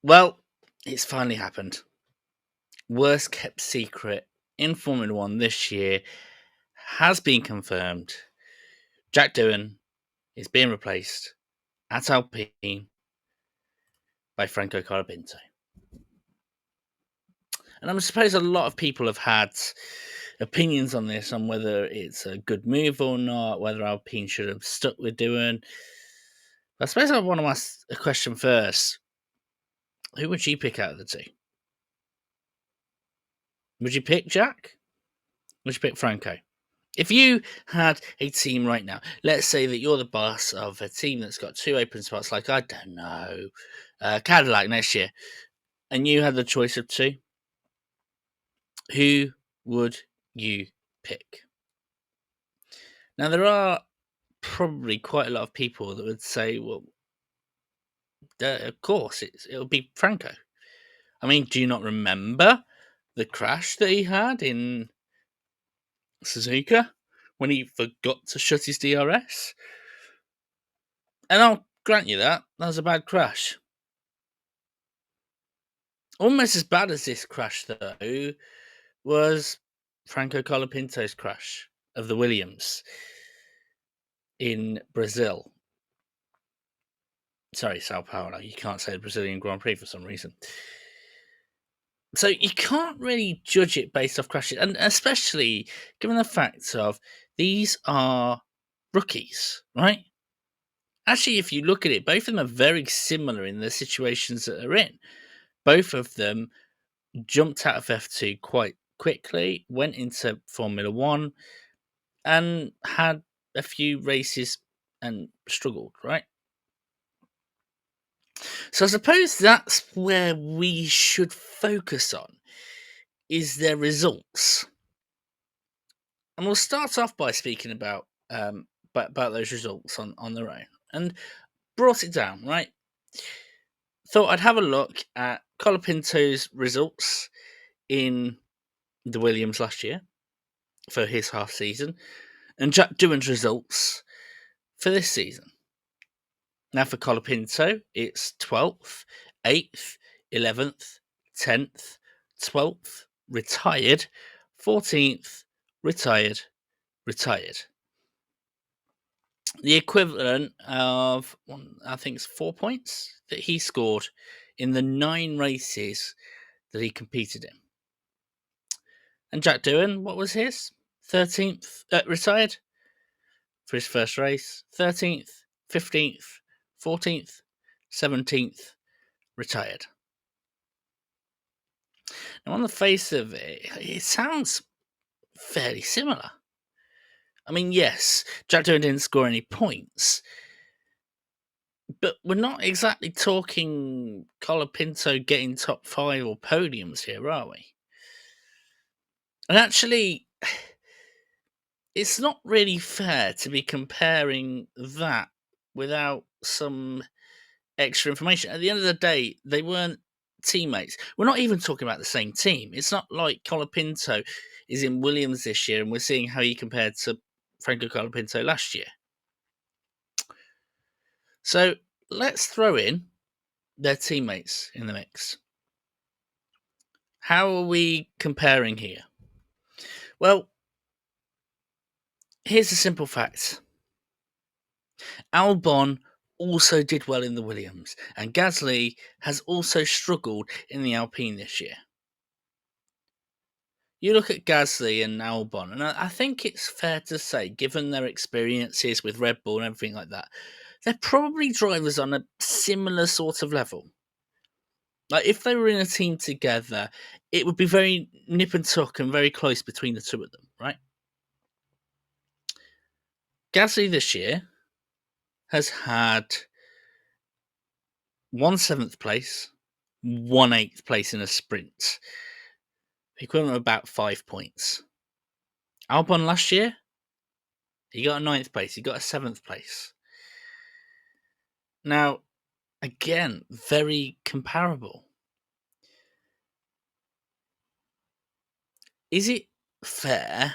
Well, it's finally happened. Worst kept secret in Formula One this year has been confirmed. Jack Doohan is being replaced at Alpine by Franco Colapinto. And I suppose a lot of people have had opinions on this, on whether it's a good move or not, whether Alpine should have stuck with Doohan. I suppose I want to ask a question first. Who would you pick out of the two? Would you pick Jack? Would you pick Franco? If you had a team right now, let's say that you're the boss of a team that's got two open spots, like, I don't know, Cadillac next year, and you had the choice of two, who would you pick? Now, there are probably quite a lot of people that would say, well, of course, it'll be Franco. I mean, do you not remember the crash that he had in Suzuka when he forgot to shut his DRS? And I'll grant you that was a bad crash. Almost as bad as this crash, though, was Franco Colapinto's crash of the Williams in Brazil. Sorry, Sao Paulo. You can't say the Brazilian Grand Prix for some reason. So you can't really judge it based off crashes, and especially given the fact of these are rookies, right? Actually, if you look at it, both of them are very similar in the situations that they're in. Both of them jumped out of F2 quite quickly, went into Formula One, and had a few races and struggled, right? So I suppose that's where we should focus on, is their results. And we'll start off by speaking about those results on their own, and brought it down, right? Thought I'd have a look at Colapinto's results in the Williams last year for his half season, and Jack Doohan's results for this season. Now for Colapinto, it's 12th, 8th, 11th, 10th, 12th, retired, 14th, retired, retired. The equivalent of, I think it's 4 points that he scored in the 9 races that he competed in. And Jack Doohan, what was his? 13th, retired for his first race, 13th, 15th, 14th, 17th, retired. Now, on the face of it, it sounds fairly similar. I mean, yes, Jack Doohan didn't score any points, but we're not exactly talking Colapinto getting top 5 or podiums here, are we? And actually, it's not really fair to be comparing that without some extra information. At the end of the day, they weren't teammates. We're not even talking about the same team. It's not like Colapinto is in Williams this year and we're seeing how he compared to Franco Colapinto last year. So let's throw in their teammates in the mix. How are we comparing here? Well, here's a simple fact. Albon also did well in the Williams, and Gasly has also struggled in the Alpine this year. You look at Gasly and Albon, and I think it's fair to say, given their experiences with Red Bull and everything like that, they're probably drivers on a similar sort of level. Like, if they were in a team together, it would be very nip and tuck and very close between the two of them, right? Gasly this year has had 1 7th place, 1 8th place in a sprint, equivalent of about 5 points. Albon last year, he got a 9th place, he got a 7th place. Now, again, very comparable. Is it fair,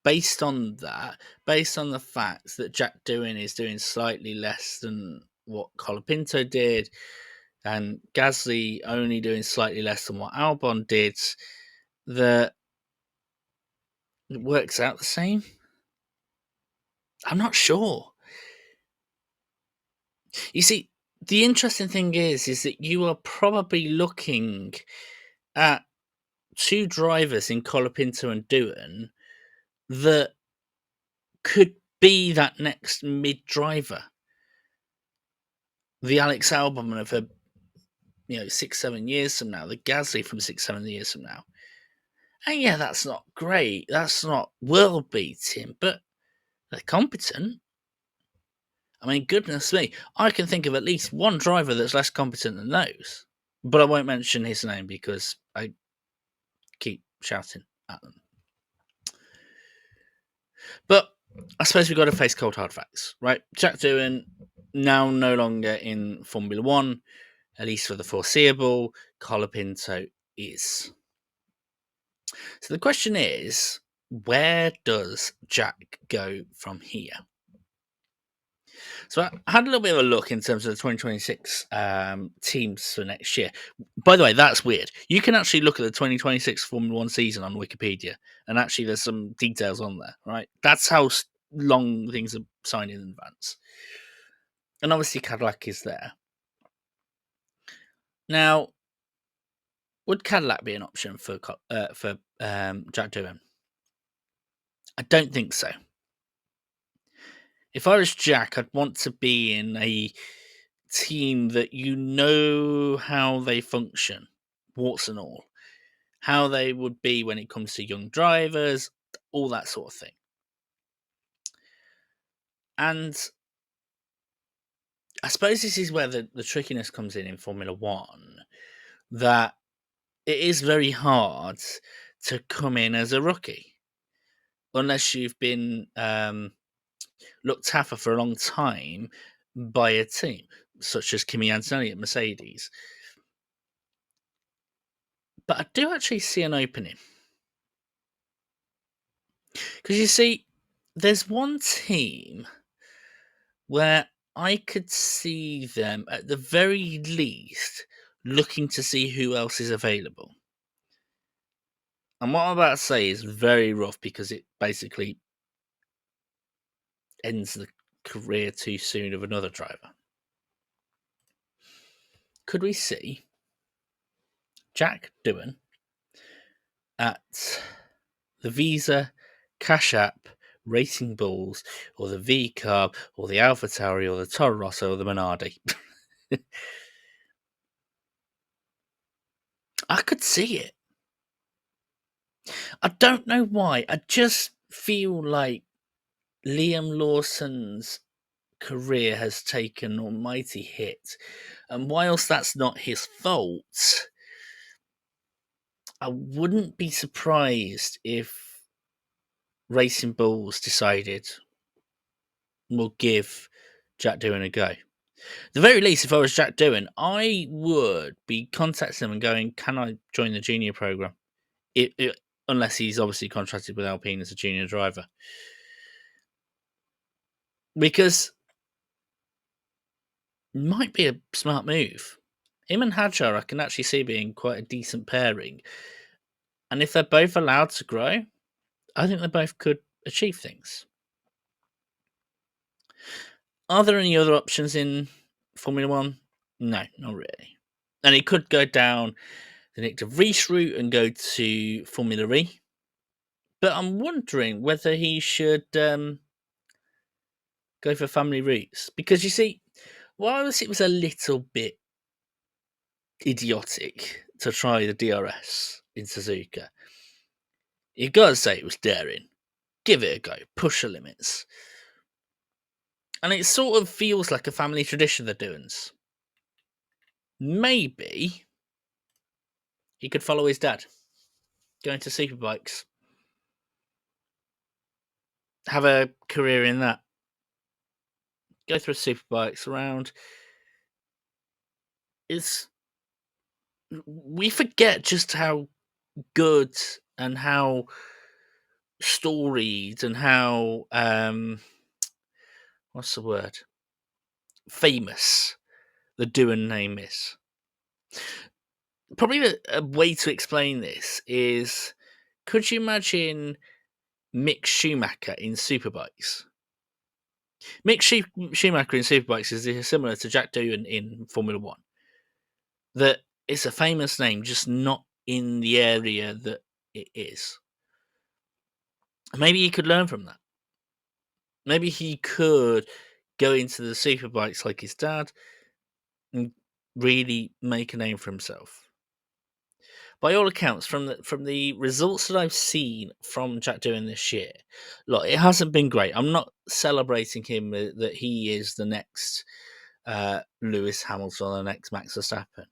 based on that, based on the fact that Jack Doohan is doing slightly less than what Colapinto did, and Gasly only doing slightly less than what Albon did, that it works out the same? I'm not sure. You see, the interesting thing is that you are probably looking at two drivers in Colapinto and Doohan that could be that next mid driver, the Alex Albon of 6-7 years from now, the Gasly from 6-7 years from now. And yeah, that's not great, that's not world beating, but they're competent. I mean, goodness me, I can think of at least one driver that's less competent than those. But I won't mention his name because I keep shouting at them. But I suppose we've got to face cold hard facts, right? Jack Doohan now no longer in Formula One, at least for the foreseeable. Colapinto is. So the question is, where does Jack go from here? So I had a little bit of a look in terms of the 2026 teams for next year. By the way, that's weird. You can actually look at the 2026 Formula One season on Wikipedia, and actually there's some details on there, right? That's how long things are signed in advance. And obviously Cadillac is there. Now, would Cadillac be an option for Jack Doohan? I don't think so. If I was Jack, I'd want to be in a team that you know how they function, warts and all, how they would be when it comes to young drivers, all that sort of thing. And I suppose this is where the trickiness comes in Formula One, that it is very hard to come in as a rookie unless you've been looked after for a long time by a team, such as Kimi Antonelli at Mercedes. But I do actually see an opening. Because you see, there's one team where I could see them, at the very least, looking to see who else is available. And what I'm about to say is very rough because it basically ends the career too soon of another driver. Could we see Jack Doohan at the Visa, Cash App, Racing Bulls, or the V Carb, or the Alpha Tauri, or the Toro Rosso, or the Minardi? I could see it. I don't know why. I just feel like Liam Lawson's career has taken an almighty hit. And whilst that's not his fault, I wouldn't be surprised if Racing Bulls decided we'll give Jack Doohan a go. At the very least, if I was Jack Doohan, I would be contacting him and going, can I join the junior program? Unless he's obviously contracted with Alpine as a junior driver. Because it might be a smart move. Him and Hadjar, I can actually see being quite a decent pairing. And if they're both allowed to grow, I think they both could achieve things. Are there any other options in Formula One? No, not really. And he could go down the Nick de Vries route and go to Formula E. But I'm wondering whether he should go for family routes. Because you see, whilst it was a little bit idiotic to try the DRS in Suzuka, you've got to say it was daring. Give it a go. Push the limits. And it sort of feels like a family tradition, the Doohans. Maybe he could follow his dad, go into superbikes, have a career in that, go through superbikes around. We forget just how good and how storied and how what's the word? famous the Doohan name is. Probably a way to explain this is, could you imagine Mick Schumacher in Superbikes? Schumacher in Superbikes is similar to Jack Doohan in Formula One. That it's a famous name, just not in the area that it is. Maybe he could learn from that. Maybe he could go into the Superbikes like his dad and really make a name for himself. By all accounts, from the results that I've seen from Jack Doohan this year, look, it hasn't been great. I'm not celebrating him that he is the next Lewis Hamilton or the next Max Verstappen,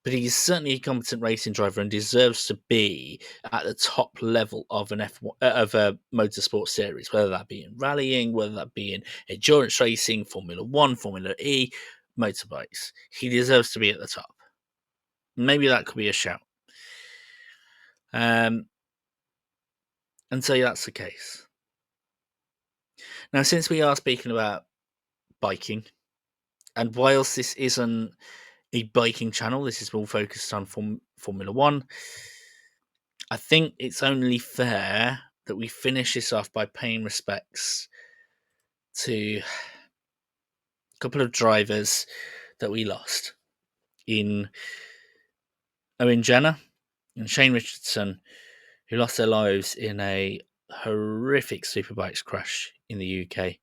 but he's certainly a competent racing driver and deserves to be at the top level of an F1 of a motorsport series, whether that be in rallying, whether that be in endurance racing, Formula One, Formula E, motorbikes. He deserves to be at the top. Maybe that could be a shout. And so that's the case. Now, since we are speaking about biking, and whilst this isn't a biking channel, this is all focused on Formula One, I think it's only fair that we finish this off by paying respects to a couple of drivers that we lost in Owen Jenner and Shane Richardson, who lost their lives in a horrific superbikes crash in the UK.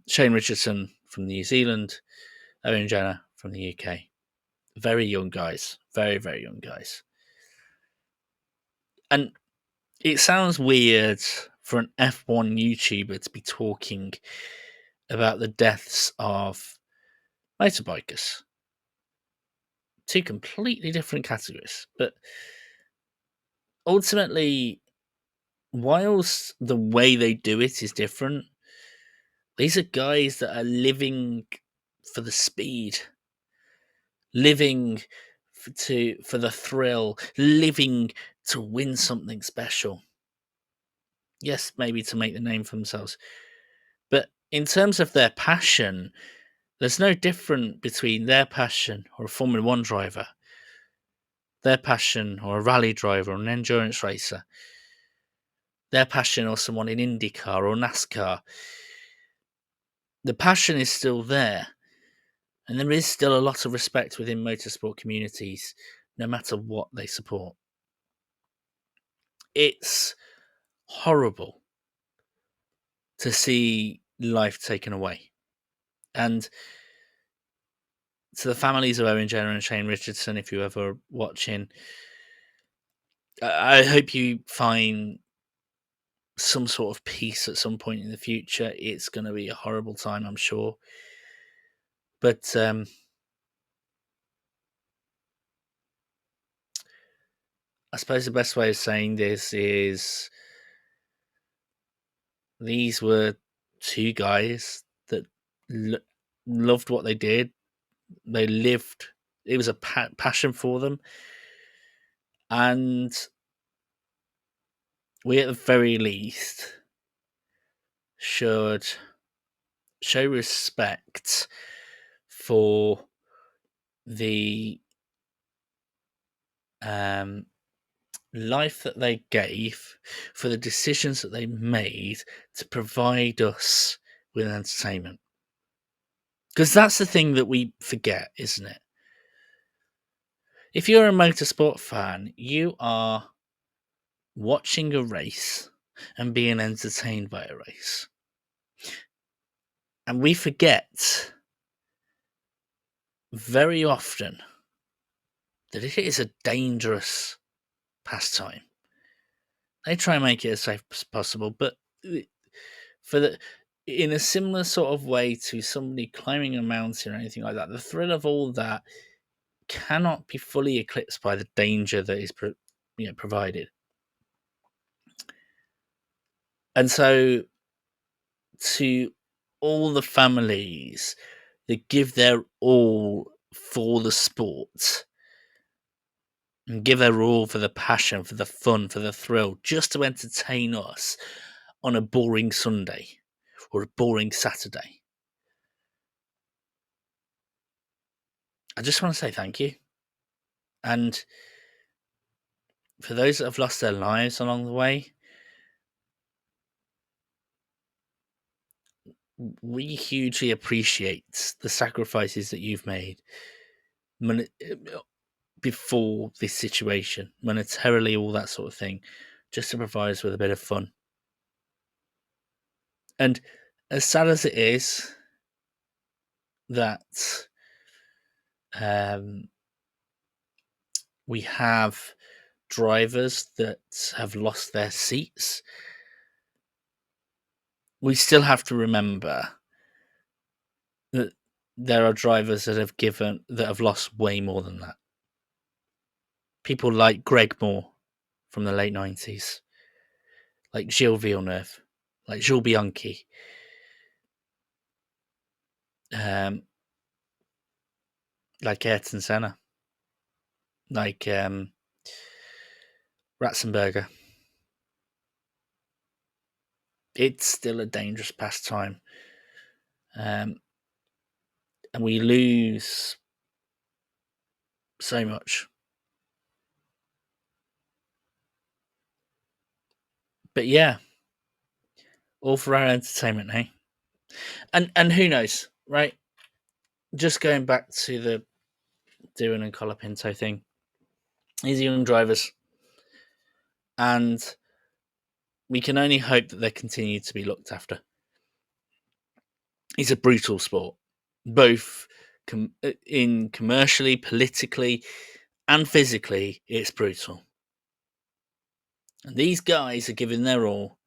Shane Richardson from New Zealand, Owen Jenner from the UK. Very young guys. Very, very young guys. And it sounds weird for an F1 YouTuber to be talking about the deaths of motorbikers. Two completely different categories. But ultimately, whilst the way they do it is different, these are guys that are living for the speed, living for the thrill, living to win something special. Yes, maybe to make the name for themselves. But in terms of their passion, there's no difference between their passion or a Formula One driver, their passion or a rally driver or an endurance racer, their passion or someone in IndyCar or NASCAR. The passion is still there. And there is still a lot of respect within motorsport communities, no matter what they support. It's horrible to see life taken away. And to the families of Owen Jenner and Shane Richardson, if you're ever watching, I hope you find some sort of peace at some point in the future. It's going to be a horrible time, I'm sure. But I suppose the best way of saying this is these were two guys that loved what they did. They lived. It was a passion for them. And we, at the very least, should show respect for the life that they gave, for the decisions that they made to provide us with entertainment. Because that's the thing that we forget, isn't it? If you're a motorsport fan, you are watching a race and being entertained by a race. And we forget very often that it is a dangerous pastime. They try and make it as safe as possible, but in a similar sort of way to somebody climbing a mountain or anything like that, the thrill of all that cannot be fully eclipsed by the danger that is provided. And so, to all the families that give their all for the sport and give their all for the passion, for the fun, for the thrill, just to entertain us on a boring Sunday or a boring Saturday, I just want to say thank you. And for those that have lost their lives along the way, we hugely appreciate the sacrifices that you've made before this situation, monetarily, all that sort of thing, just to provide us with a bit of fun. And as sad as it is that we have drivers that have lost their seats, we still have to remember that there are drivers that have lost way more than that. People like Greg Moore from the late 90s, like Gilles Villeneuve, like Jules Bianchi, like Ayrton Senna, like Ratzenberger. It's still a dangerous pastime. And we lose so much. But yeah, all for our entertainment, hey? And who knows, right? Just going back to the Doohan and Colapinto thing. These are young drivers. And we can only hope that they continue to be looked after. It's a brutal sport, both in commercially, politically, and physically. It's brutal, and these guys are giving their all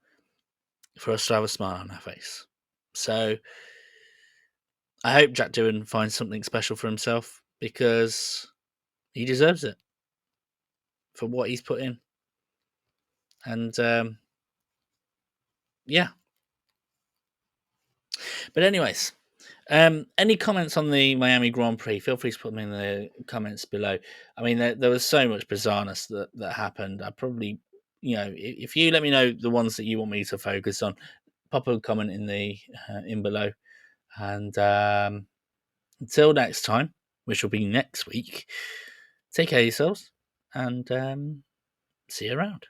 for us to have a smile on our face. So I hope Jack Doohan finds something special for himself, because he deserves it for what he's put in. And yeah. But anyways, any comments on the Miami Grand Prix? Feel free to put them in the comments below. I mean, there was so much bizarreness that happened. I probably, if you let me know the ones that you want me to focus on, pop a comment in below. And until next time, which will be next week, take care of yourselves, and see you around.